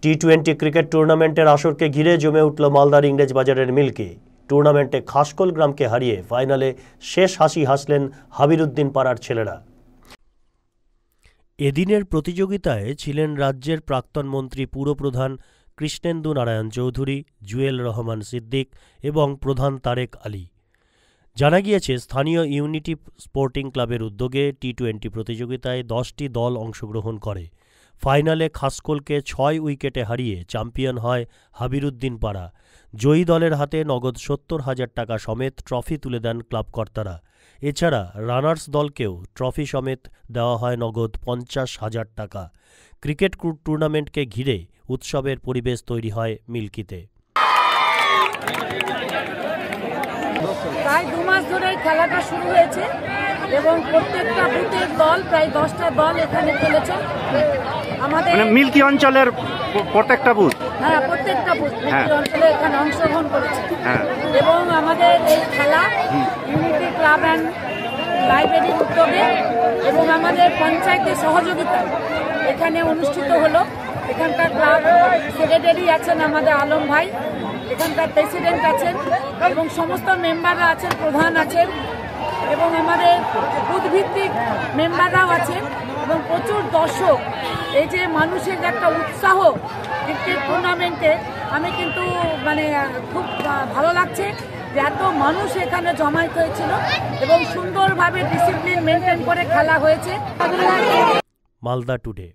টি-20 cricket টুর্নামেন্টের আসরকে ঘিরে জমে উঠল মালদার ইংরেজবাজারের মিল্কি। টুর্নামেন্টে খাসকোল গ্রামকে হারিয়ে ফাইনালে শেষ হাসি হাসলেন হাবিরুদ্দিন পাড়ার ছেলেরা। এদিনের প্রতিযোগিতায় ছিলেন রাজ্যের প্রাক্তন মন্ত্রী পুরপ্রধান কৃষ্ণেন্দু নারায়ণ চৌধুরী, জুয়েল রহমান সিদ্দিক এবং প্রধান তারেক আলী। জানা গিয়েছে, স্থানীয় ইউনিটি স্পোর্টিং ক্লাবের উদ্যোগে টি-20 প্রতিযোগিতায় 10টি দল অংশগ্রহণ করে। ফাইনালে খাসকোলকে 6 উইকেটে হারিয়ে চ্যাম্পিয়ন হয় হাবিরুদ্দিন পাড়া। জয়ী দলের হাতে নগদ 70,000 টাকা সমেত ট্রফি তুলে দেন ক্লাবকর্তারা। এছাড়া রানার্স দলকেও ট্রফি সমেত দেওয়া হয় নগদ 50,000 টাকা। ক্রিকেট টুর্নামেন্টকে ঘিরে উৎসবের পরিবেশ তৈরি হয় মিল্কিতে। প্রায় 2 মাস ধরে খেলাটা শুরু হয়েছে এবং প্রত্যেকটা বুথের দল প্রায় 10টা দল এখানে খেলেছে। আমাদের মিল্কি অঞ্চলের প্রত্যেকটা বুথ, হ্যাঁ প্রত্যেকটা বুথ মিল্কি অঞ্চলে এখানে অংশগ্রহণ করেছে। এবং আমাদের এই খেলা ইউনিটি ক্লাব অ্যান্ড লাইব্রেরির উদ্যোগে এবং আমাদের পঞ্চায়েতের সহযোগিতায় এখানে অনুষ্ঠিত হলো। এখানকার ক্লাব সেক্রেটারি আছেন আমাদের আলম ভাই, এখানকার প্রেসিডেন্ট আছেন এবং সমস্ত মেম্বাররা আছেন, প্রধান আছেন এবং আমাদের বুথভিত্তিক মেম্বাররাও আছেন এবং প্রচুর দর্শক। এই যে মানুষের একটা উৎসাহ ক্রিকেট টুর্নামেন্টে, আমি কিন্তু খুব ভালো লাগছে যে এত মানুষ এখানে জমায়েত হয়েছিল এবং সুন্দরভাবে ডিসিপ্লিন মেনটেন করে খেলা হয়েছে। মালদা টুডে।